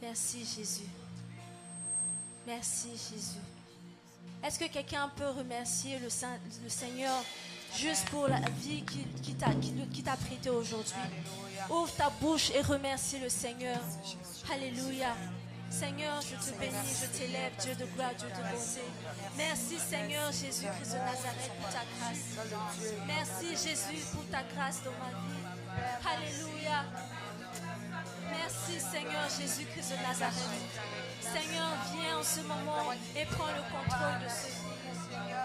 Merci Jésus. Merci Jésus. Est-ce que quelqu'un peut remercier le Seigneur juste pour la vie qui t'a prêté aujourd'hui? Ouvre ta bouche et remercie le Seigneur. Alléluia. Seigneur, je te bénis, je t'élève, Dieu de gloire, Dieu de bonté. Merci Seigneur Jésus-Christ de Nazareth pour ta grâce. Merci Jésus pour ta grâce dans ma vie. Alléluia. Merci Seigneur Jésus-Christ de Nazareth. Seigneur, viens en ce moment et prends le contrôle de ce vie.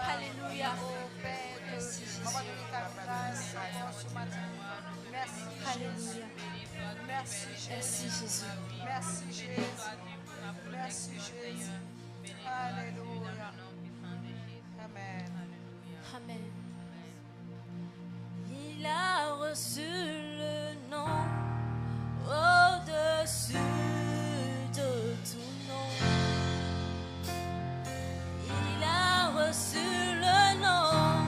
Alléluia. Merci Jésus. Alléluia. Merci Jésus. Merci Jésus. Merci Jésus. Alléluia. Amen. Amen. Il a reçu le nom au-dessus de tout nom. Il a reçu le nom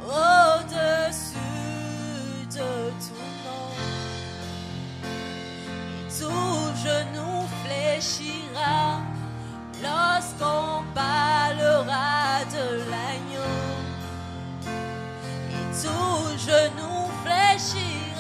au-dessus de tout nom. Et tout genou fléchira lorsqu'on parlera de l'agneau. Et tout genou fléchira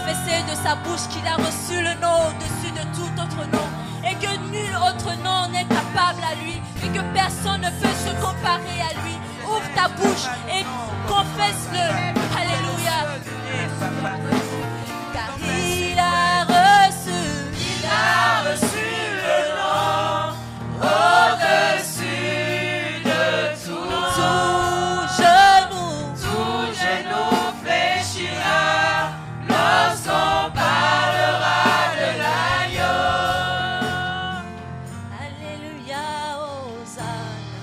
confesser de sa bouche qu'il a reçu le nom au-dessus de tout autre nom et que nul autre nom n'est capable à lui et que personne ne peut se comparer à lui. Ouvre ta bouche et confesse-le. Alléluia. Car il a reçu le nom au-dessus de tout genou fléchira lorsqu'on parlera de l'agneau. Alléluia, Hosanna.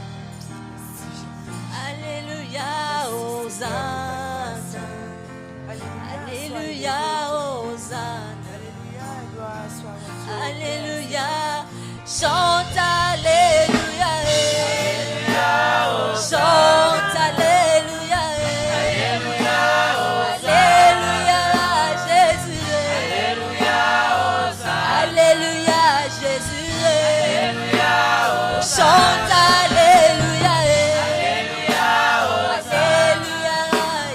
Alléluia, Hosanna. Alléluia, Hosanna. Alléluia, chante Alléluia, chante Alléluia, Alléluia, Jésus, Alléluia, Jésus, chante Alléluia, Alléluia,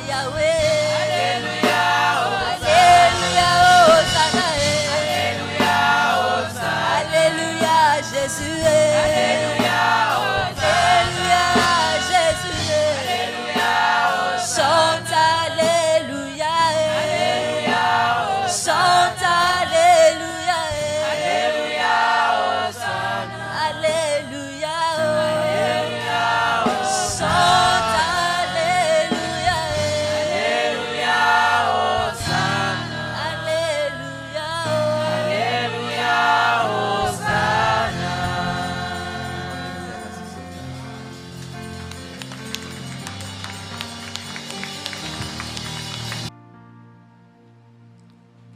Yahweh, Alléluia, Hosanna, Alléluia, Jésus, Alléluia, Jésus, chante Alléluia, chante Alléluia, Alléluia, chante Alléluia,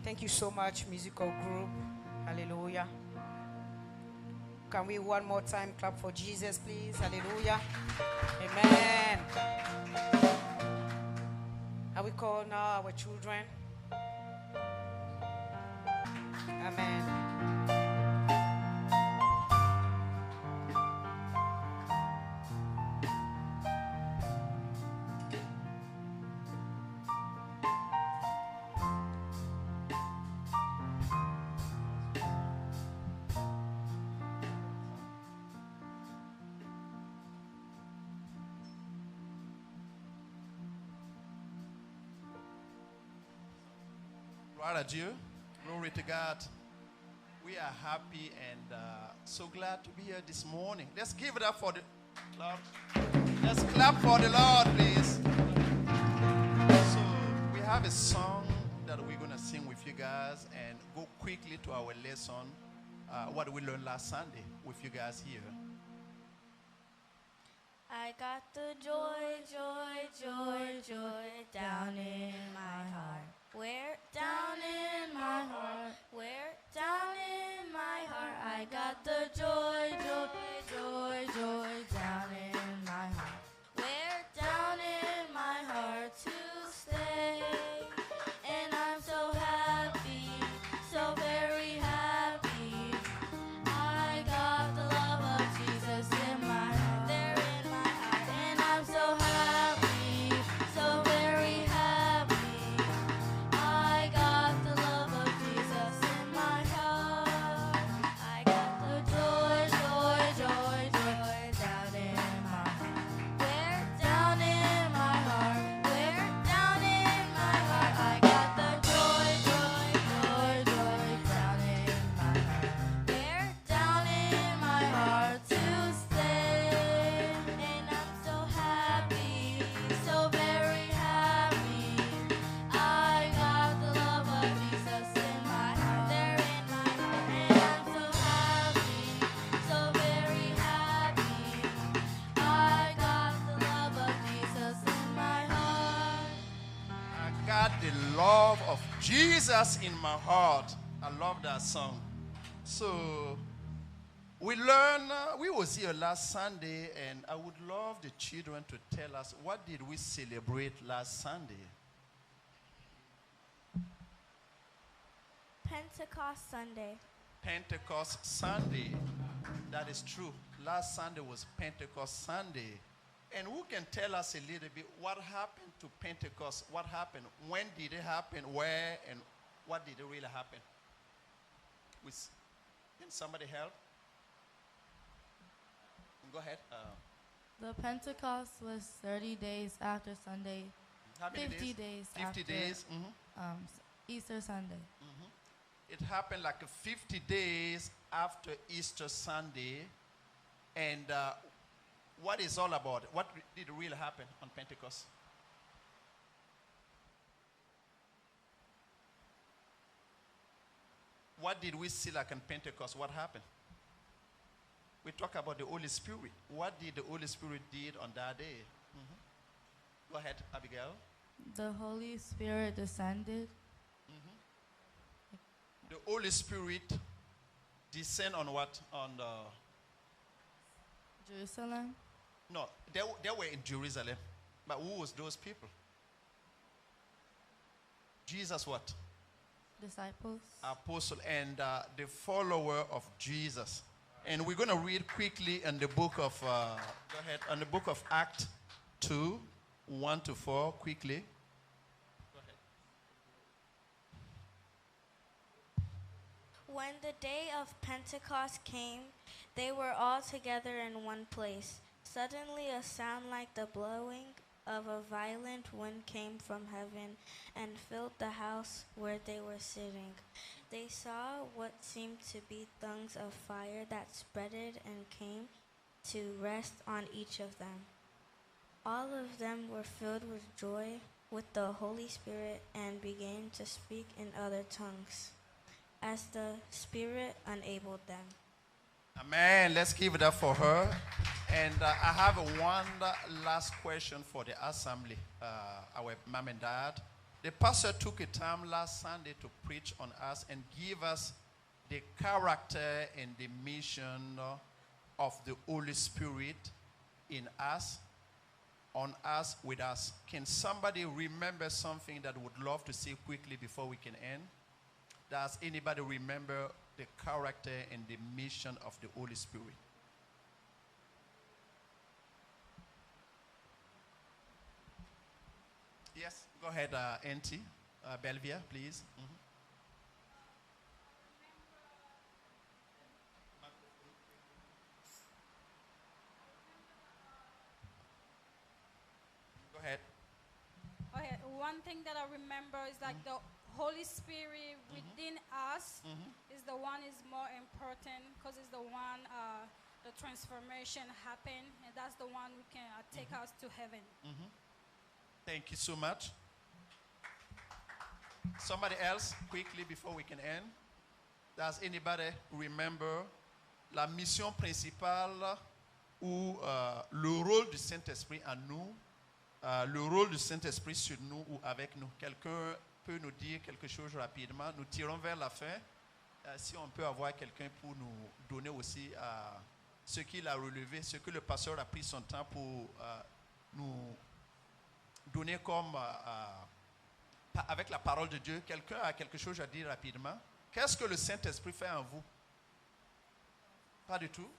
Thank you so much, musical group. Hallelujah. Can we one more time clap for Jesus, please? Hallelujah. Amen. Are we call now our children? Amen. Gloire à Dieu. Glory to God. We are happy and so glad to be here this morning. Let's give it up for the Lord. Let's clap for the Lord, please. So we have a song that we're going to sing with you guys and go quickly to our lesson, what we learned last Sunday with you guys here. I got the joy, joy, joy, joy down in my heart. Where? Down in my heart. Where? Down in my heart. I got the joy, joy, joy, joy down in my heart. Where? Down in my heart to stay. And I'm so happy, so very happy. I got the love of Jesus in my heart. There in my heart. And I'm so happy, so very happy. I got the love of Jesus in my heart. I got the joy, joy, joy, joy down in my heart. Where? Down in my heart. Where? Down in my heart. I got the joy, joy, joy, joy down in my heart. Where? Down in my heart to stay. And I'm so happy, so very happy. I got the love of Jesus in my heart. There in my heart. And I'm so happy, so very happy. I got the love of Jesus in my heart. I got the love of Jesus in my heart. I love that song. So we learned, we was here last Sunday, and I would love the children to tell us, what did we celebrate last Sunday? Pentecost Sunday. Pentecost Sunday. That is true. Last Sunday was Pentecost Sunday. And who can tell us a little bit what happened to Pentecost? What happened? When did it happen? Where? And What did really happen? Can somebody help? Go ahead. The Pentecost was 30 days after Sunday, How many 50 days? days 50 after days. Easter Sunday. It happened like 50 days after Easter Sunday. And what is all about? What did really happen on Pentecost? What did we see like on Pentecost? What happened? We talk about the Holy Spirit. What did the Holy Spirit did on that day? Go ahead, Abigail. The Holy Spirit descended. The Holy Spirit descend on what? On the Jerusalem. no, they were in Jerusalem, but who was those people? Jesus, what? Disciples. Apostle and the follower of Jesus. And we're going to read quickly in the book of go ahead, on the book of Acts 2, 1-4, quickly. Go ahead. When the day of Pentecost came, they were all together in one place. Suddenly a sound like the blowing of a violent wind came from heaven and filled the house where they were sitting. They saw what seemed to be tongues of fire that spreaded and came to rest on each of them. All of them were filled with joy with the Holy Spirit and began to speak in other tongues, as the Spirit enabled them. Amen. Let's give it up for her. And I have one last question for the assembly, our mom and dad. The pastor took a time last Sunday to preach on us and give us the character and the mission of the Holy Spirit in us, on us, with us. Can somebody remember something that would love to say quickly before we can end? Does anybody remember the character and the mission of the Holy Spirit? Yes, go ahead, Auntie. Belvia, please. Go ahead. Okay, one thing that I remember is like the Holy Spirit within us is the one is more important because it's the one the transformation happen, and that's the one who can take us to heaven. Thank you so much. Somebody else, quickly, before we can end. Does anybody remember la mission principale ou le rôle du Saint-Esprit en nous, le rôle du Saint-Esprit sur nous ou avec nous? Quelqu'un peut nous dire quelque chose rapidement? Nous tirons vers la fin. Si on peut avoir quelqu'un pour nous donner aussi ce qu'il a relevé, ce que le pasteur a pris son temps pour nous donner comme avec la parole de Dieu. Quelqu'un a quelque chose à dire rapidement? Qu'est-ce que le Saint-Esprit fait en vous? Pas du tout.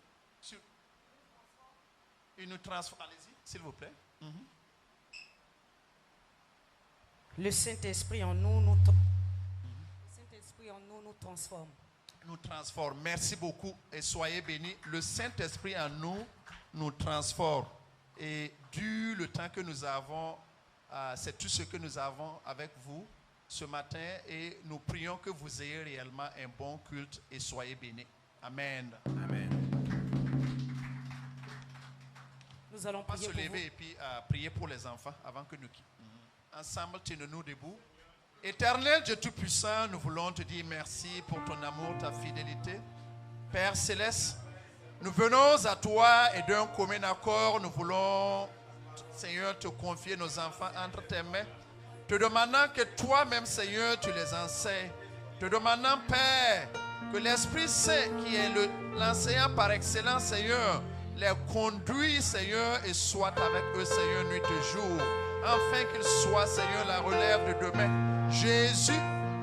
Il nous transforme. Allez-y, s'il vous plaît. Le Saint-Esprit en nous, le Saint-Esprit en nous nous transforme. Nous transforme. Merci beaucoup et soyez bénis. Le Saint-Esprit en nous nous transforme. Et du le temps que nous avons, c'est tout ce que nous avons avec vous ce matin, et nous prions que vous ayez réellement un bon culte et soyez bénis. Amen. Amen. Nous allons On va prier se pour lever vous. et puis prier pour les enfants avant que nous quittions. Ensemble, tenons-nous debout. Éternel Dieu Tout-Puissant, nous voulons te dire merci pour ton amour, ta fidélité. Père Céleste, nous venons à toi et d'un commun accord, nous voulons, Seigneur, te confier nos enfants entre tes mains, te demandant que toi-même, Seigneur, tu les enseignes. Te demandant, Père, que l'Esprit Saint, qui est l'enseignant par excellence, Seigneur, les conduit, Seigneur, et soit avec eux, Seigneur, nuit et jour. Afin qu'ils soient, Seigneur, la relève de demain. Jésus,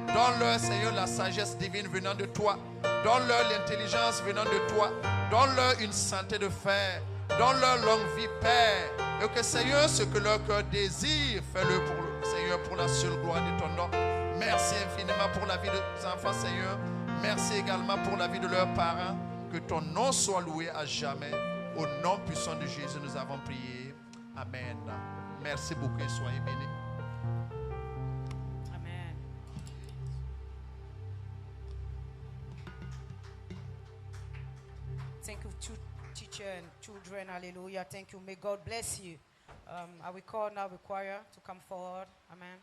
donne-leur, Seigneur, la sagesse divine venant de toi. Donne-leur l'intelligence venant de toi. Donne-leur une santé de fer. Donne-leur longue vie, Père. Et que, Seigneur, ce que leur cœur désire, fais-le pour, Seigneur, pour la seule gloire de ton nom. Merci infiniment. également pour la vie des enfants, Seigneur. Merci également pour la vie de leurs parents. Que ton nom soit loué à jamais. Au nom puissant de Jésus, nous avons prié. Amen. Merci beaucoup et soyez bénis. Amen. Thank you, teacher and children. Hallelujah. Thank you. May God bless you. I will call now the choir to come forward. Amen.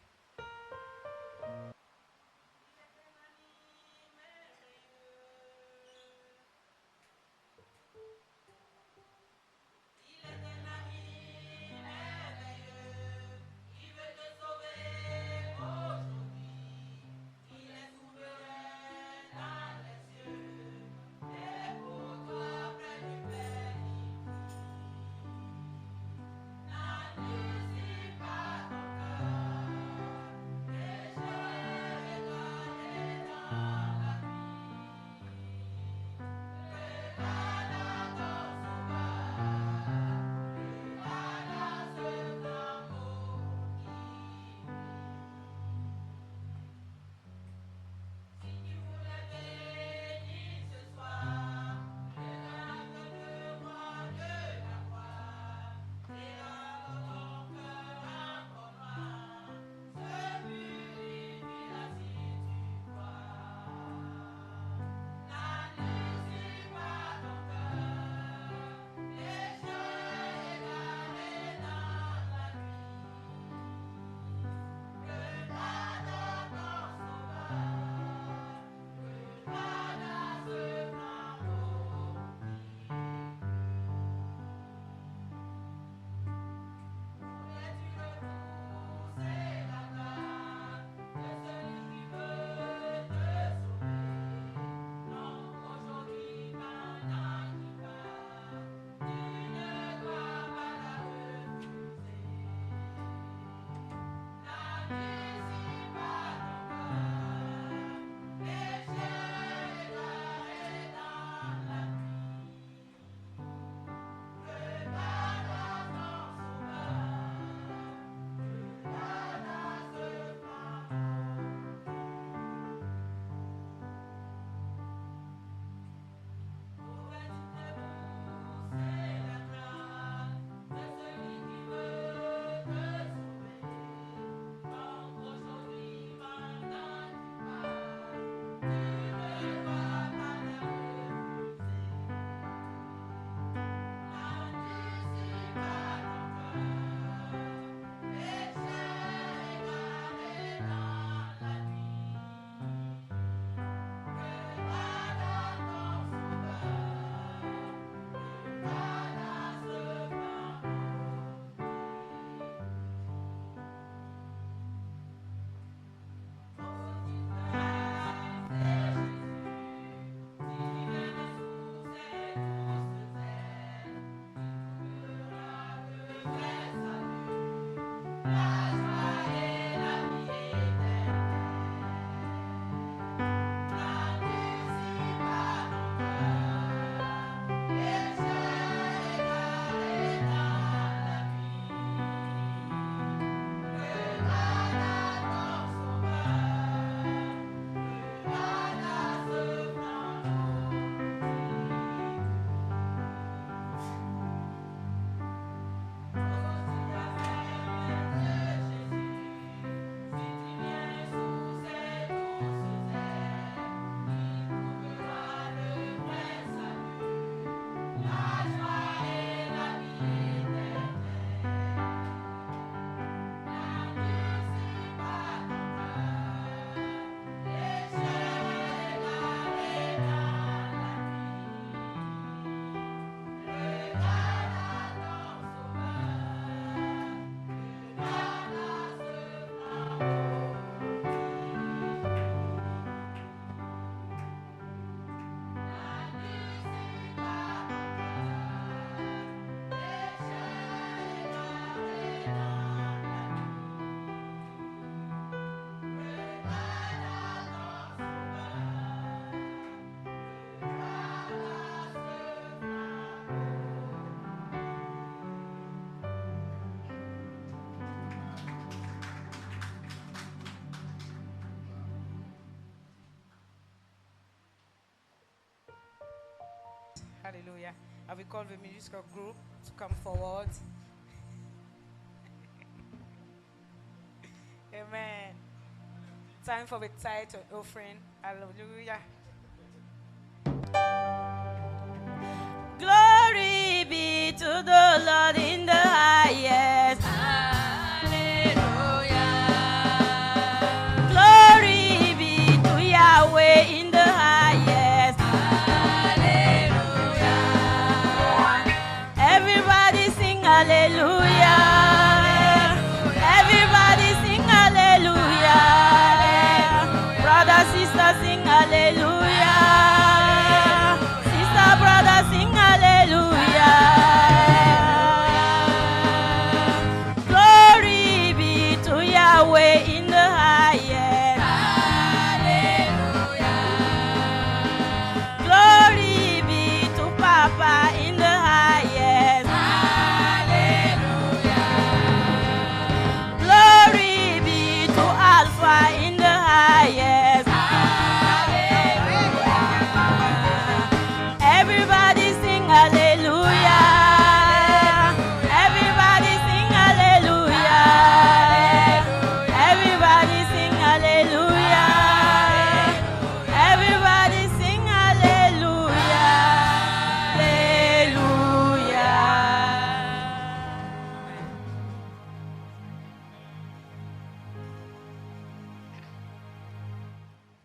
Hallelujah. I will call the musical group to come forward. Amen. Time for the tithe and offering. Hallelujah. Glory be to the Lord in the highest. Hallelujah. Glory be to Yahweh in the highest. Hallelujah. Everybody sing hallelujah. Everybody sing hallelujah. Brother, sister, sing hallelujah. Sister, brother, sing hallelujah. Glory be to Yahweh in the highest. Hallelujah. Glory be to Papa in the highest. Hallelujah. Glory be to Alpha in the highest. Hallelujah. Everybody sing hallelujah. Everybody sing hallelujah. Everybody sing hallelujah. Everybody sing hallelujah. Hallelujah.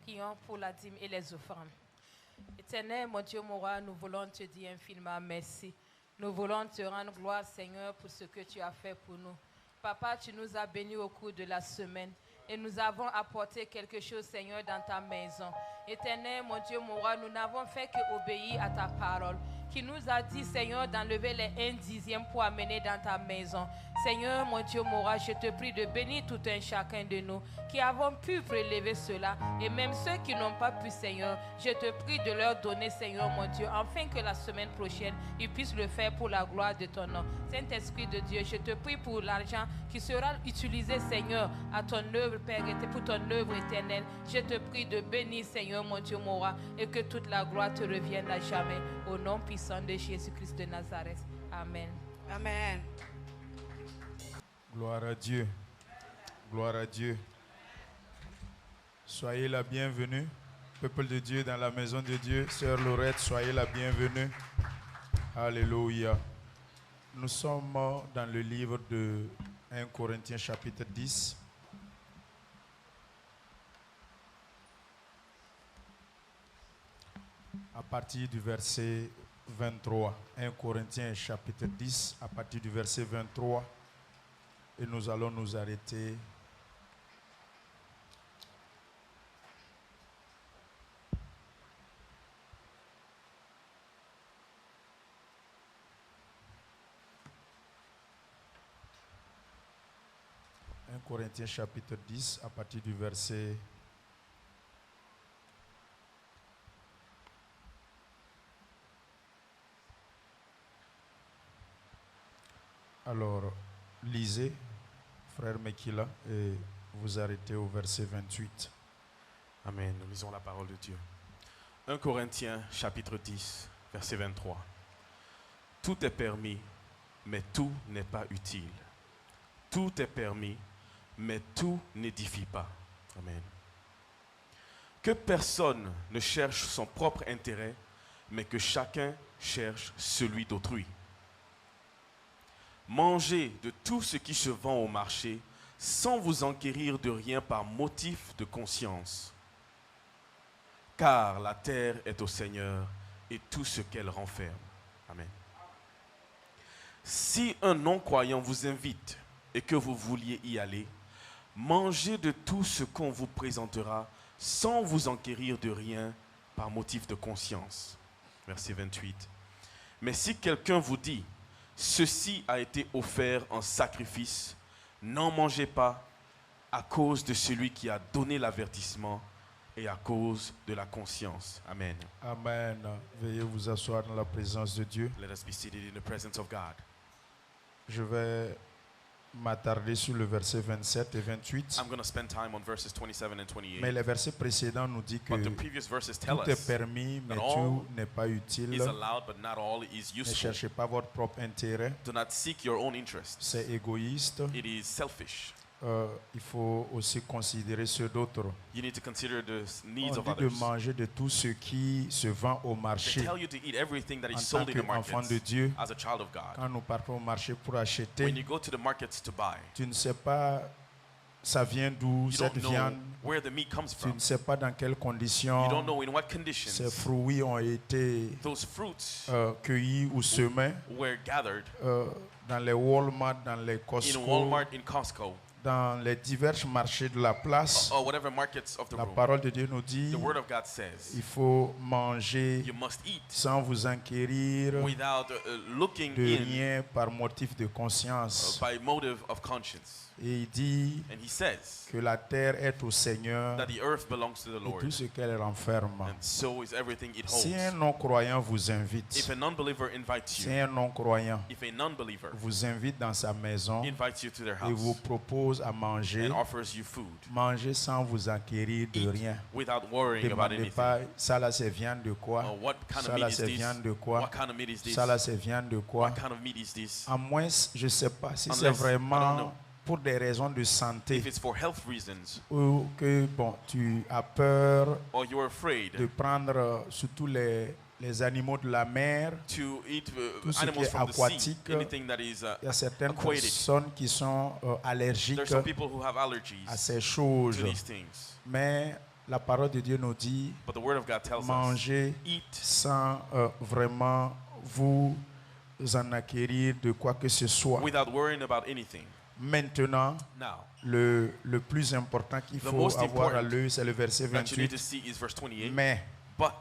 Prions pour la dîme et les offrandes. Éternel, mon Dieu, mon roi, nous voulons te dire infiniment merci. Nous voulons te rendre gloire, Seigneur, pour ce que tu as fait pour nous. Papa, tu nous as bénis au cours de la semaine et nous avons apporté quelque chose, Seigneur, dans ta maison. Éternel, mon Dieu, mon roi, nous n'avons fait qu'obéir à ta parole, qui nous a dit, Seigneur, d'enlever les 1/10 pour amener dans ta maison. Seigneur, mon Dieu, mon roi, je te prie de bénir tout un chacun de nous qui avons pu prélever cela. Et même ceux qui n'ont pas pu, Seigneur, je te prie de leur donner, Seigneur, mon Dieu, afin que la semaine prochaine, ils puissent le faire pour la gloire de ton nom. Saint-Esprit de Dieu, je te prie pour l'argent qui sera utilisé, Seigneur, à ton œuvre, Père, et pour ton œuvre éternelle. Je te prie de bénir, Seigneur, mon Dieu, mon roi, et que toute la gloire te revienne à jamais. Au nom puissant de Jésus-Christ de Nazareth. Amen. Amen. Gloire à Dieu. Gloire à Dieu. Soyez la bienvenue, peuple de Dieu dans la maison de Dieu. Sœur Laurette, soyez la bienvenue. Alléluia. Nous sommes dans le livre de 1 Corinthiens chapitre 10. À partir du verset 23. 1 Corinthiens chapitre 10, à partir du verset 23. Et nous allons nous arrêter Corinthiens chapitre 10 à partir du verset Alors, lisez, frère Mekila, et vous arrêtez au verset 28. Amen. Nous lisons la parole de Dieu. 1 Corinthiens chapitre 10, verset 23. Tout est permis, mais tout n'est pas utile. Tout est permis, mais tout n'édifie pas. Amen. Que personne ne cherche son propre intérêt, mais que chacun cherche celui d'autrui. Mangez de tout ce qui se vend au marché, sans vous enquérir de rien par motif de conscience. Car la terre est au Seigneur et tout ce qu'elle renferme. Amen. Si un non-croyant vous invite et que vous vouliez y aller, mangez de tout ce qu'on vous présentera sans vous enquérir de rien par motif de conscience. Verset 28. Mais si quelqu'un vous dit, ceci a été offert en sacrifice, n'en mangez pas à cause de celui qui a donné l'avertissement et à cause de la conscience. Amen. Amen. Veuillez vous asseoir dans la présence de Dieu. Let us be seated in the presence of God. Je vais m'attarder sur le verset 27 et 28. I'm going to spend time on verses 27 and 28. Mais le verset précédent nous dit que But the previous verses tell tout est us permis, mais that tout all n'est pas utile. is allowed, but not all is Ne useful. cherchez pas votre propre intérêt. Do not seek your own interests. C'est égoïste. It is selfish. Il faut aussi considérer ceux d'autres. You need to consider the needs On of dit de others. manger de tout ce qui se vend au They marché. tell you to eat everything that En is tant sold in the qu'enfant de markets Dieu, as a child of God. quand nous partons au marché pour When acheter, you go to the markets to buy, tu ne sais pas ça vient d'où you cette don't know viande. where the meat comes Tu from. ne sais pas dans quelles You don't conditions know in what ces conditions fruits ont été those fruits cueillis ou semés were gathered dans les Walmart, dans les in Costco, Walmart, in Costco, dans les divers marchés de la place. or whatever markets of the La room. parole de Dieu nous dit The Word of God says il faut manger you must eat sans vous enquérir without looking de in rien par motif de conscience. by motive of conscience. Et il dit And he says que la terre est au Seigneur that the earth belongs to the et Lord, tout ce qu'elle renferme. and so is everything it Si un holds. non-croyant vous invite, If a non-believer invites si you, un non-croyant if a non-believer vous invite dans sa maison invites you to their et vous house propose à manger, and offers you food, mangez sans vous enquérir de eat rien. without worrying Ne about demandez anything. pas, ça là c'est viande de quoi? What kind Ça of là meat is c'est this? viande de quoi? What kind of meat is this? Ça là c'est viande de quoi? What kind of meat is this? À moins, je ne sais pas si c'est Unless, I don't vraiment know. pour des raisons de santé If it's for health reasons, ou que bon, tu as peur or you're afraid de prendre surtout les animaux de la mer. to eat Tout ce qui animals est from the sea, aquatique, anything that is Il y a certaines aquatic. personnes qui sont allergiques There's some people who have allergies à ces choses. to these things. Mais la parole de Dieu nous dit But the Word of God tells us, manger eat sans vraiment vous en acquérir de quoi que ce soit. without worrying about anything. Maintenant, Now, le plus important qu'il The faut most avoir à important l'œil, c'est le verset that you need to 28. see is verse 28. Mais, But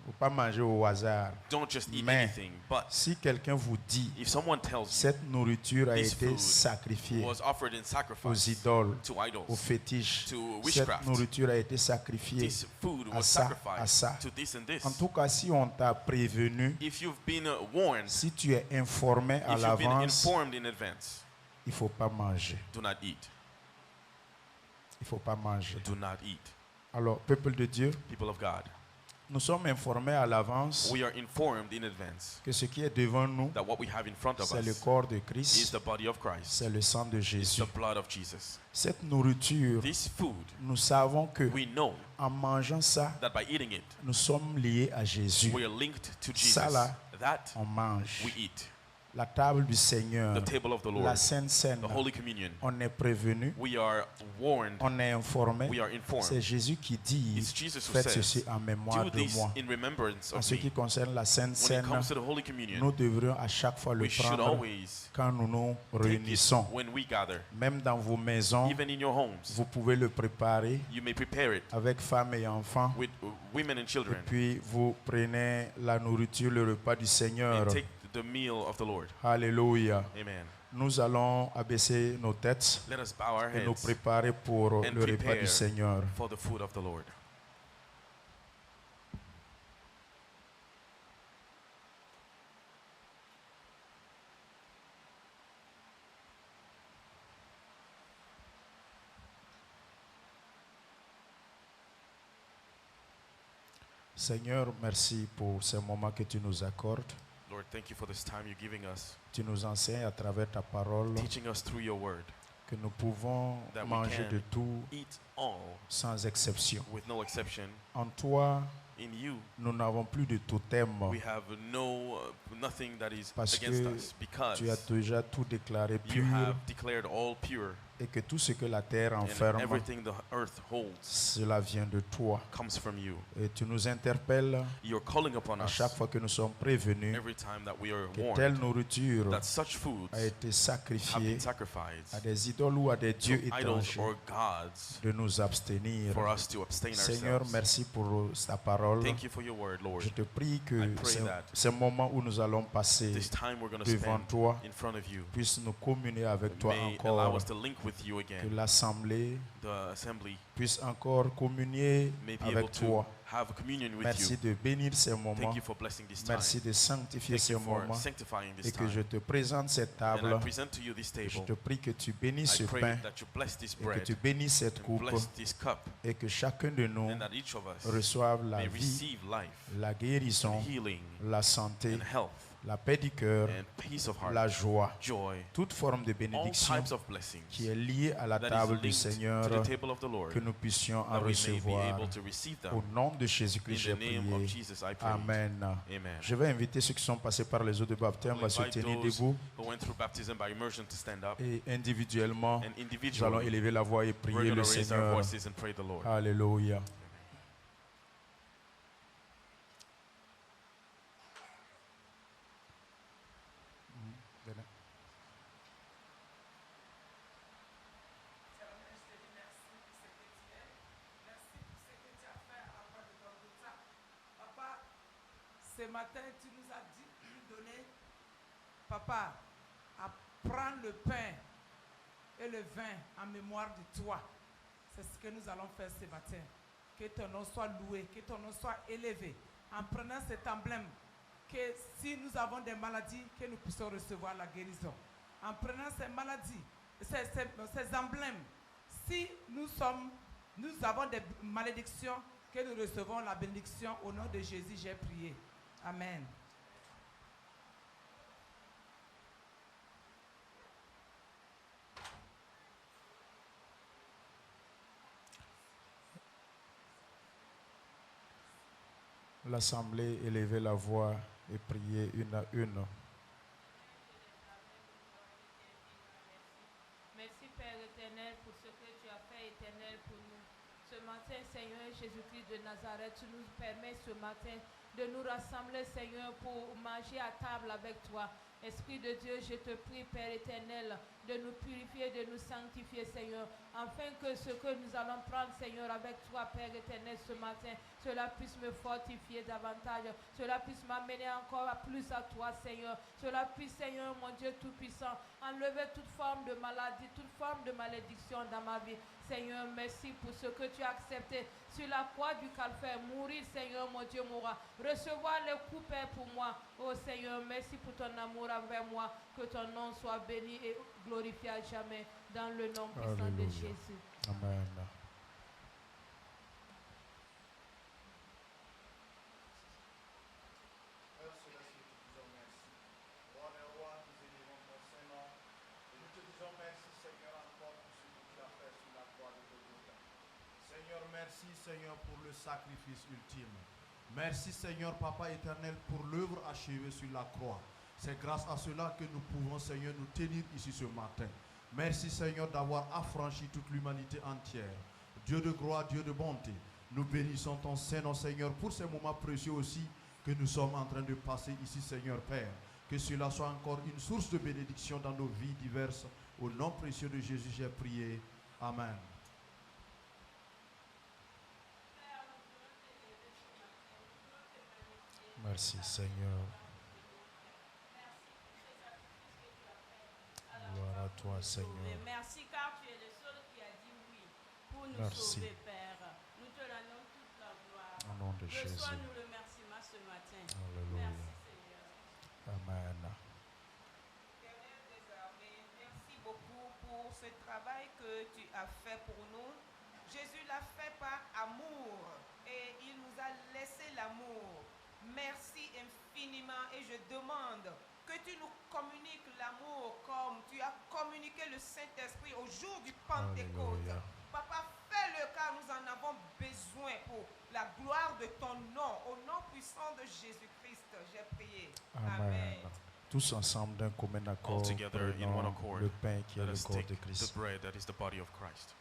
il ne faut pas manger au hasard. don't just eat Mais, anything. But si quelqu'un vous dit if someone tells you cette nourriture a this été food sacrifiée was offered in aux sacrifice idoles, to aux idols, fétiches, to cette witchcraft, nourriture a été sacrifiée this food à was ça, à sacrificed ça. to this and this. En tout cas, si on t'a prévenu, If you've been warned, si tu es informé à if you've been l'avance, informed in advance, il ne faut pas manger. do not eat. Il ne faut pas manger. Do not eat. Alors, peuple de Dieu, People of God, nous sommes informés à l'avance we are informed in advance que ce qui est devant nous, that what we have in front of c'est le us corps de is Christ, the body of Christ, c'est le sang de is Jésus. the blood of Jesus. Cette nourriture, This food, nous savons que we know en mangeant ça, that by eating it, nous sommes liés à Jésus. we are linked to Ça Jesus. là, That on mange. we eat. La table du Seigneur, The table of the la Lord, Sainte Seine, the Holy Communion, on est prévenu, we are warned, on est informé. we are C'est informed. Jésus qui dit, It's Jesus who faites says, ceci en mémoire do de this moi. in remembrance En of ce qui me. concerne la Sainte When it Seine, comes to the Holy Communion, nous devrions à chaque fois le we should prendre always quand nous nous take it réunissons. when we gather. Même dans vos maisons, Even in your homes, vous pouvez le préparer you may prepare it avec femmes et enfants. with women and Et children, puis vous prenez la nourriture, le repas du Seigneur. and take the meal of the Lord. Alléluia. Amen. Nous allons abaisser nos têtes Let us bow our et nous heads préparer pour and le repas prepare du Seigneur. for the food of the Lord. Seigneur, merci pour ces moments que tu nous accordes. Lord, thank you for this time you're giving us, Tu nous enseignes à travers ta parole teaching us through your word que nous pouvons that we manger de can tout eat all sans exception. with no exception. En toi, In you, nous n'avons plus de totem we have nothing that is parce against que us because tu as déjà tout déclaré you pur have declared all pure, et que tout ce que la terre and enferme, everything the earth holds cela vient de toi. comes from you. Et tu nous interpelles You're calling upon à us chaque fois que nous sommes prévenus every time that we are que telle warned nourriture that such foods a été have sacrifiée been sacrificed à des idoles ou à des to dieux idols étrangers, or gods de nous abstenir. for us to abstain Seigneur, ourselves. merci pour ta parole. Thank you for your word, Lord. Je te prie que I pray that ces moments où nous allons passer this time we're going to devant spend toi in front of you puissent nous communier avec toi may allow encore us to link with you Que again. l'assemblée The assembly puisse encore communier may be able avec to toi. have communion with Merci you. de bénir ces moments. Thank you for blessing this time. Merci de sanctifier Thank ces you for moments. sanctifying this Et que je time. te présente cette And table. I present to you this Je table. te prie que tu bénisses I ce pray pain that you bless this et que bread tu bénisses cette and coupe bless this cup, et que chacun de nous and that each of us reçoive la may vie, receive life, la guérison, healing, la santé, and health, la paix du cœur, and peace of heart, la joie, joy, toute forme de all bénédiction types of blessings qui est liée à la that table is du linked Seigneur, to the table of the Lord, que nous puissions en that we may be recevoir. able to receive them. Au nom de In Jésus-Christ, j'ai the name of prié. Jesus, I pray. Amen. Amen. Je vais inviter ceux qui sont passés par les eaux de baptême à se Invite tenir those debout who went through baptism by immersion to stand up, et individuellement, and nous allons individually, élever la voix et we're prier going to le raise our Seigneur. voices and pray the Lord. Alléluia. Ce matin, tu nous as donné, papa, à prendre le pain et le vin en mémoire de toi. C'est ce que nous allons faire ce matin. Que ton nom soit loué, que ton nom soit élevé. En prenant cet emblème, que si nous avons des maladies, que nous puissions recevoir la guérison. En prenant ces maladies, ces emblèmes, si nous avons des malédictions, que nous recevons la bénédiction. Au nom de Jésus, j'ai prié. Amen. L'assemblée élevait la voix et priait une à une. Merci Père éternel pour ce que tu as fait éternel pour nous. Ce matin, Seigneur Jésus-Christ de Nazareth, tu nous permets ce matin de nous rassembler, Seigneur, pour manger à table avec toi. Esprit de Dieu, je te prie, Père éternel, de nous purifier, de nous sanctifier, Seigneur, afin que ce que nous allons prendre, Seigneur, avec toi, Père éternel, ce matin, cela puisse me fortifier davantage, cela puisse m'amener encore plus à toi, Seigneur, cela puisse, Seigneur, mon Dieu Tout-Puissant, enlever toute forme de maladie, toute forme de malédiction dans ma vie. Seigneur, merci pour ce que tu as accepté sur la croix du Calvaire, mourir, Seigneur, mon Dieu, mourra, recevoir les coups, Père, pour moi. Oh Seigneur, merci pour ton amour envers moi, que ton nom soit béni et glorifié à jamais, dans le nom puissant de Jésus. Amen. Seigneur, merci Seigneur pour le sacrifice ultime. Merci Seigneur Papa éternel pour l'œuvre achevée sur la croix. C'est grâce à cela que nous pouvons Seigneur nous tenir ici ce matin. Merci Seigneur d'avoir affranchi toute l'humanité entière. Dieu de gloire, Dieu de bonté, nous bénissons ton Saint-Nom Seigneur pour ces moments précieux aussi que nous sommes en train de passer ici Seigneur Père. Que cela soit encore une source de bénédiction dans nos vies diverses. Au nom précieux de Jésus, j'ai prié. Amen. Merci Seigneur. Gloire à toi Seigneur. Merci car tu es le seul qui a dit oui pour nous Merci. sauver, Père. Nous te rendons toute la gloire. Au nom de Jésus. Reçois-nous le remerciement ce matin. Alléluia. Merci Seigneur. Amen. Merci beaucoup pour ce travail que tu as fait pour nous. Jésus l'a fait par amour et il nous a laissé l'amour. Merci infiniment et je demande que tu nous communiques l'amour comme tu as communiqué le Saint-Esprit au jour du Pentecôte. Alléluia. Papa, fais-le car nous en avons besoin pour la gloire de ton nom. Au nom puissant de Jésus-Christ, j'ai prié. Amen. Tous ensemble d'un commun accord, All together in one prenons accord, le pain qui est let le us corps take de the Christ. bread that is the body of Christ.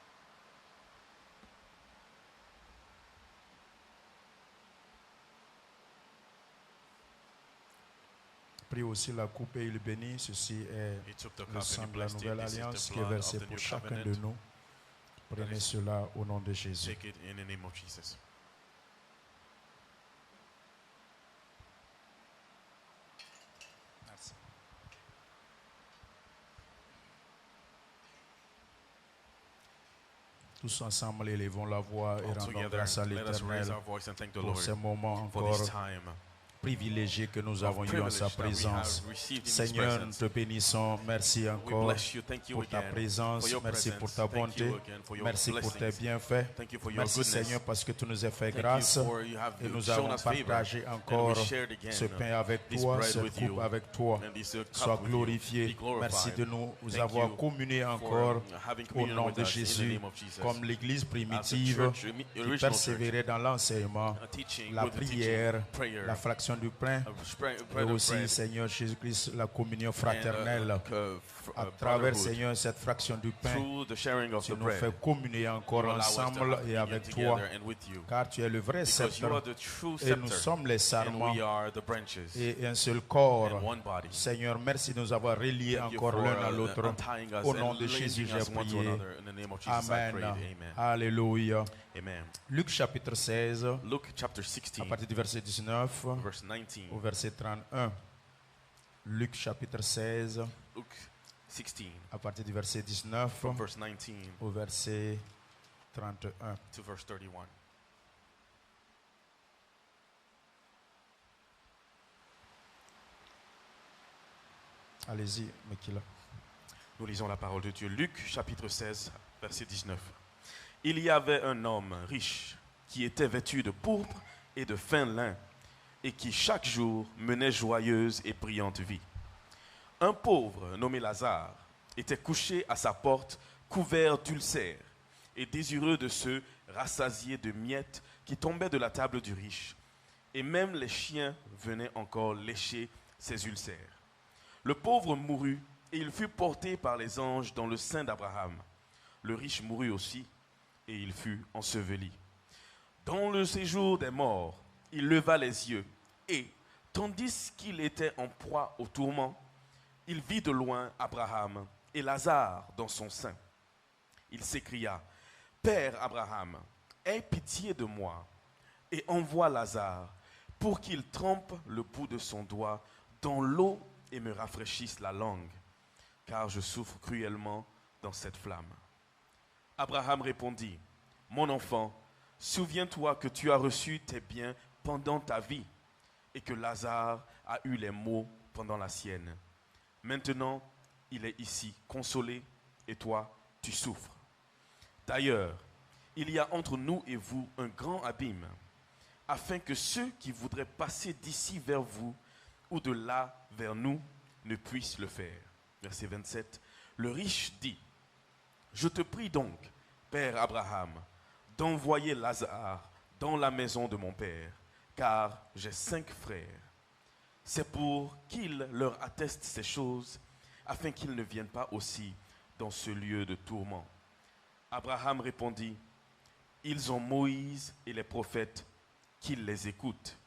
Prie aussi la coupe et il bénit. Ceci est He took the le cup and sang he de la blessed it. nouvelle This is the alliance qui est blood versé of the pour new chacun de covenant. nous. Prenez is- cela au nom de Jésus. Take it in the name of Jesus. Merci. Tous ensemble, élevons la voix et All rendons together, grâce à let us raise l'Éternel our voice and thank the pour Lord ces moments for encore this time privilégiés que nous of avons eu en sa privilege that we have présence. received in His Seigneur, nous presence. te bénissons. Merci We encore bless you. Thank you pour ta again présence. for your Merci presence. pour ta Thank bonté. you again for your Merci pour tes blessings. bienfaits. Thank you for your Merci goodness. Seigneur parce que tu nous as fait Thank you grâce for you have et nous shown avons us favor. partagé And encore we shared again ce pain avec this toi, bread cette with coupe you, avec toi. and this cup Sois with you. glorifié. Be glorified. Merci de nous Thank avoir you communié for, encore having au communion nom with de us in the Jésus, name of Jesus. comme l'Église As a primitive church, qui original persévérait dans l'enseignement, teaching, la with the teaching, prière, prayer, la fraction du pain bread et of aussi, bread, Seigneur Jésus-Christ, la communion and, fraternelle. À travers, brotherhood. Seigneur, cette fraction du pain, Through the sharing of tu the nous bread, fais communier encore you allow us to ensemble have et communion avec toi, together and with you. car tu es le vrai Because sceptre you are the true et nous scepter, sommes les and sarments we are the branches, et un seul corps. and one body. Seigneur, merci de nous avoir reliés Thank you encore for, l'un à l'autre. untying us Au nom and de Jésus, linking j'ai us one to prié. another. In the name of Jesus, I Amen. prayed. Amen. Alléluia. Amen. Luc chapitre 16, Luke chapter 16, à partir du verset 19 verse 19. au verset 31. Luc chapitre 16, Luke 16, à partir du verset 19 from verse 19 au verset 31. to verse 31. Allez-y, Mekila. Nous lisons la parole de Dieu. Luc chapitre 16, verset 19. Il y avait un homme riche qui était vêtu de pourpre et de fin lin et qui chaque jour menait joyeuse et brillante vie. Un pauvre nommé Lazare était couché à sa porte couvert d'ulcères et désireux de se rassasier de miettes qui tombaient de la table du riche. Et même les chiens venaient encore lécher ses ulcères. Le pauvre mourut et il fut porté par les anges dans le sein d'Abraham. Le riche mourut aussi et il fut enseveli. Dans le séjour des morts, il leva les yeux et, tandis qu'il était en proie au tourment, il vit de loin Abraham et Lazare dans son sein. Il s'écria, « Père Abraham, aie pitié de moi et envoie Lazare pour qu'il trempe le bout de son doigt dans l'eau et me rafraîchisse la langue, car je souffre cruellement dans cette flamme. » Abraham répondit, « Mon enfant, souviens-toi que tu as reçu tes biens pendant ta vie et que Lazare a eu les maux pendant la sienne. Maintenant, il est ici, consolé, et toi, tu souffres. D'ailleurs, il y a entre nous et vous un grand abîme, afin que ceux qui voudraient passer d'ici vers vous ou de là vers nous ne puissent le faire. » Verset 27. Le riche dit, « Je te prie donc, Père Abraham, d'envoyer Lazare dans la maison de mon père, car j'ai 5 frères. C'est pour qu'il leur atteste ces choses, afin qu'ils ne viennent pas aussi dans ce lieu de tourment. » Abraham répondit, « Ils ont Moïse et les prophètes, qu'ils les écoutent. »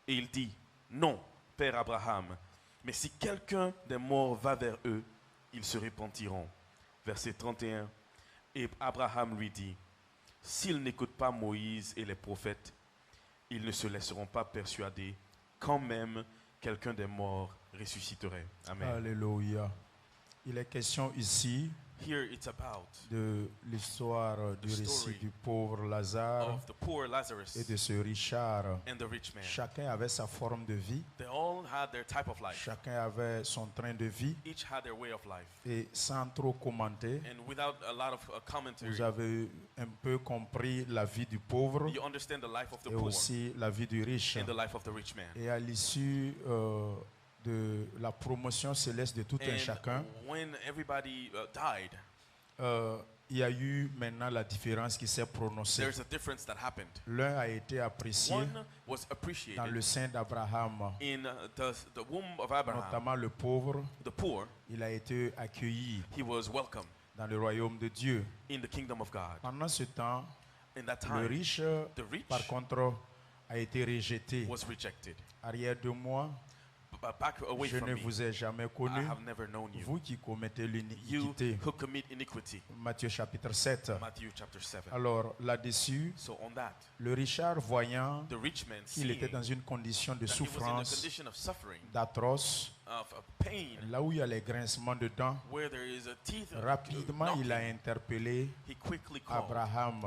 Et il dit, « Non, Père Abraham, mais si quelqu'un des morts va vers eux, ils se repentiront. » Verset 31. Et Abraham lui dit, « S'ils n'écoutent pas Moïse et les prophètes, ils ne se laisseront pas persuader quand même quelqu'un des morts ressusciterait. » Amen. Alléluia. Il est question ici Here it's about de l'histoire du récit story du pauvre Lazare of the poor Lazarus et de ce Richard. and the rich man. Chacun avait sa forme de vie, They all had their type of life. chacun avait son train de vie, Each had their way of life. et sans trop commenter, And without a lot of commentary, vous avez un peu compris la vie du pauvre you understand the life of the et poor aussi la vie du riche. and the life of the rich man. Et à l'issue de la promotion céleste de tout un And chacun, when everybody died, il y a eu maintenant la différence qui s'est prononcée. there's a difference that happened. L'un a été apprécié One was appreciated dans le sein d'Abraham, in the womb of Abraham. notamment le pauvre. The poor, Il a été accueilli he was welcomed dans le royaume de Dieu. in the kingdom of God. Pendant ce temps, In that le time, riche, the rich par contre, a été rejeté. was rejected. Arrière de moi, Back away je from ne me. vous ai jamais I connu, have never known you. vous qui commettez You l'iniquité. who commit iniquity. Matthieu chapitre 7. Matthew chapter 7. Alors là-dessus, So on that, le Richard, voyant the rich man qu'il était seeing dans une condition de that he was in a souffrance, condition of suffering, d'atroce, pain, là où il y a les grincements de dents, where there is a teeth rapidement il a interpellé he quickly called Abraham.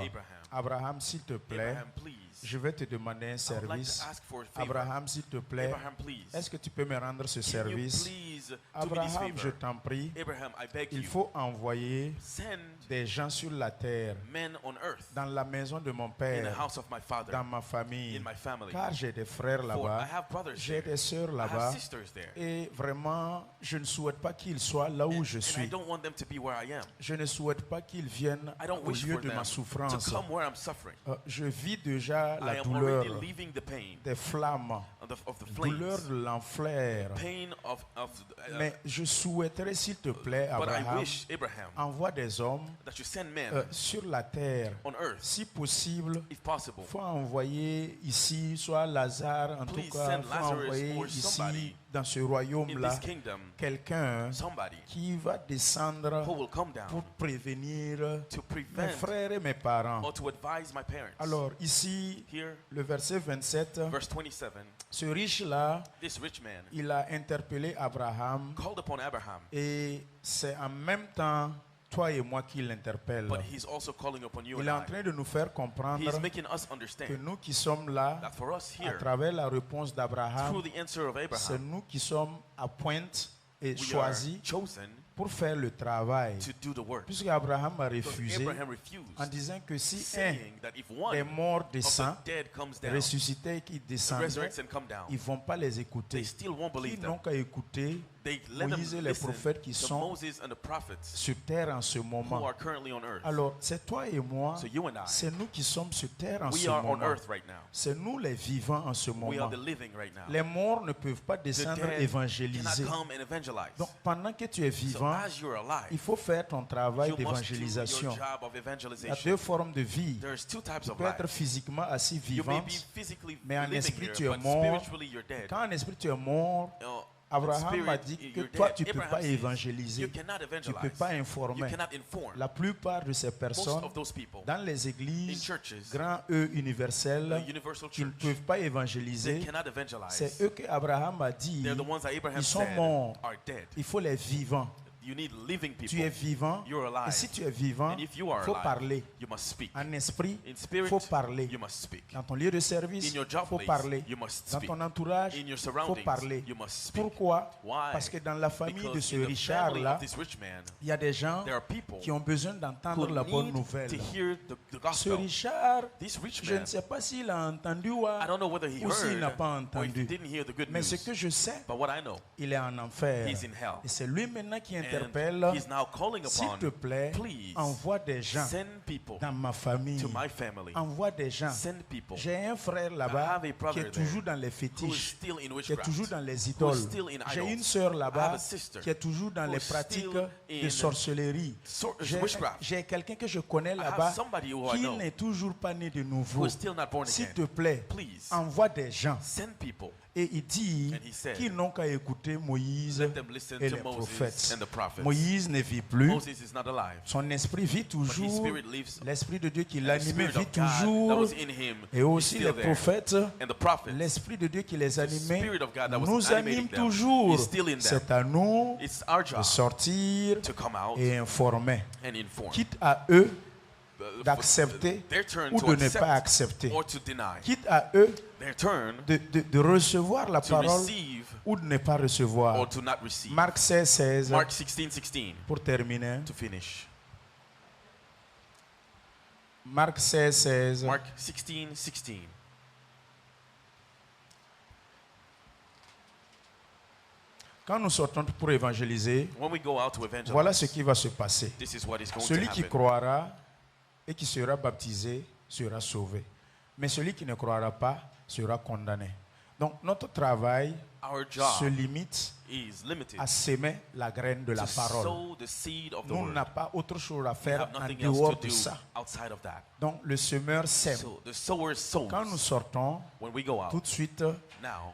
Abraham, s'il te plaît, Abraham, please. je vais te demander un I would like service. to ask for a favor. Abraham, s'il te plaît, Abraham, please. est-ce que tu peux me rendre ce Can you service? please do me this Abraham, je favor? t'en prie, Abraham, I beg il you, faut envoyer send des gens sur la terre, men on earth dans la maison de mon in the père, house of my father, dans ma famille, in my family. car j'ai des frères For là-bas, I have brothers j'ai there. des sœurs I là-bas, have sisters there. et vraiment, je ne souhaite pas qu'ils soient là où je And I suis. don't want them to be where I am. Je ne souhaite pas qu'ils viennent I don't au wish lieu for de them ma to souffrance. come where I'm suffering. Je vis déjà I la am douleur already leaving the pain des flammes, of the flames, douleur de l'enfer. pain of Mais je souhaiterais, s'il te plaît, but I Abraham, wish, Abraham, envoie des hommes that you send men sur la terre. on earth, Si possible, if possible. il faut envoyer ici, soit Lazare, en tout Please cas, send il faut Lazarus envoyer or ici, somebody dans ce in royaume-là, this kingdom, quelqu'un somebody qui va descendre who will come down pour prévenir to mes prevent frères et mes parents. or to advise my parents. Alors ici, Here, le verset 27, verse 27, ce riche-là, this rich man il a interpellé Abraham called upon Abraham, et c'est en même temps toi et moi qui l'interpelle. but he's also calling upon you Il and est en I. train de nous faire comprendre He's making us que understand nous qui sommes là, that for us à here, travers la réponse d'Abraham, through the answer of c'est Abraham, nous qui sommes à pointe et we are choisis chosen pour faire le travail. to do the work. Puisque Abraham a Because refusé Abraham en refused, disant que si un saying that if one des morts of descend, the dead comes down, ressuscité et qui descendrait, resurrects and come down, ils ne vont pas les écouter. they still won't Qui believe n'ont them. qu'à écouter They let Moïse et them les listen prophètes qui to sont Moses and the prophets sur terre en ce who moment. are currently on earth. Alors, c'est toi et moi, So you and I, c'est nous qui sommes sur terre en we ce are on moment. earth right now. C'est nous les vivants en ce We are moment. the living right now. Les morts ne peuvent pas The descendre dead évangéliser. cannot come and evangelize. Donc, pendant que tu es So vivant, as you're alive, il faut faire ton travail you must do your d'évangélisation. job of Il y a evangelization. deux formes de vie. There's two types Tu of peux être life. physiquement assis You may vivant, be physically mais en living esprit here, tu es but mort. spiritually you're dead. Quand en esprit tu es mort, Abraham spirit, m'a dit que you're toi dead. tu ne peux Abraham pas says, évangéliser, you cannot tu ne evangelize. peux pas informer. You cannot inform. La plupart de ces Most personnes of those people dans les in églises, churches, grands E universels, the universal qui ne church, peuvent pas they évangéliser, cannot evangelize. c'est eux que Abraham a dit, They're the ones that Abraham ils sont said morts. are dead. Il faut les vivants. You need living people. Tu es vivant, You're alive. et si tu es vivant, And if you are il faut alive, parler. you must speak. En esprit, In il spirit, faut parler. you must speak. Dans ton lieu de service, In il your job faut place, parler. you must Dans speak. ton entourage, In your il faut surroundings, parler. you must speak. Pourquoi? Why? Parce que dans la famille de Because ce in the family Richard-là, of this rich man, il y a des gens there are people qui ont besoin d'entendre who la bonne need nouvelle. to hear the Ce gospel. Richard, This rich je ne man, sais pas s'il a entendu ou I don't know whether he s'il n'a heard pas or if he entendu. didn't hear the good Mais ce news. que je sais, But what I know, il est en enfer. he's in hell. Et c'est lui maintenant qui And interpelle. he's now calling S'il upon, te plaît, please, envoie des gens send people dans ma famille. to my family. Envoie des gens. Send people. J'ai un frère I là-bas have a brother qui est toujours dans les who is fétiches, still in qui est witchcraft, toujours dans les who idoles. is still in J'ai idols. une sœur I have là-bas a sister qui est toujours dans who les is pratiques still de in sorcellerie. witchcraft. J'ai quelqu'un que je connais I have là-bas somebody who I qui know n'est toujours pas né de who nouveau. is still not born S'il again. te plaît, Please, envoie des gens. send people. Et il dit And he said, qu'ils n'ont qu'à écouter Moïse let them listen et to les Moses prophètes. and the prophets. Moïse ne vit plus. Moses is not alive. Son esprit vit But his toujours. spirit lives. L'esprit de Dieu qui The l'animait spirit vit of God that toujours. was in him Et is aussi still les there. prophètes. And the prophets, L'esprit de Dieu qui les the animait spirit of God that was nous animating anime them toujours. is still in them. C'est à nous It's our de job sortir to come out et informer. and inform. Quitte à eux For d'accepter their turn ou to de ne pas accept accepter. or to deny. Quitte à eux Their turn de recevoir la to parole receive ou de ne pas recevoir. or to not receive. Marc 16, 16. Mark 16:16 Pour terminer. to finish. Marc 16, 16. Mark 16:16. Quand nous sortons pour évangéliser, When we go out to evangelize, voilà ce qui va se passer. this is what is going Celui to qui happen. croira et qui sera baptisé sera sauvé. Mais celui qui ne croira pas sera condamné. Donc notre travail Our job se limite is limited à s'aimer la graine de la to parole. sow the seed of the Nous word. n'avons pas autre chose à We faire have en nothing else dehors to de do ça. outside of that. Donc le semeur sème. So the sower sows. Quand nous sortons, When we go out tout de suite, now,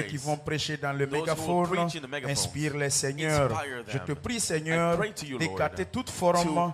ceux qui praise, vont prêcher dans le those who will mégaphone, preach in the megaphones, inspire-les, Seigneur. inspire them. Je te prie, Seigneur, I pray to you, Lord, d'écarter toute forme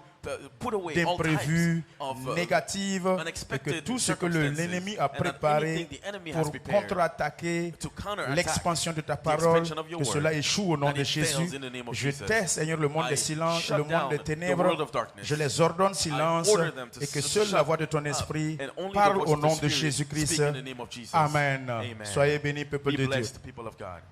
put away all d'imprévus, types of négatives, et que unexpected tout ce que circumstances l'ennemi a and préparé anything the enemy has pour prepared contre-attaquer to counterattack l'expansion de ta the parole, expansion of your que word, cela échoue au nom that de it fails Jésus. in the name of Je Jesus. tais, Seigneur, le monde I des silences, shut le monde down des the ténèbres. world of darkness. Je les ordonne silence order them to et que shut seule la voix de ton up, esprit and only the parle voice au of the nom de Spirit Jésus-Christ. speak in the name of Jesus. Amen. Amen. Soyez bénis, peuple Be de Dieu. blessed, people of God.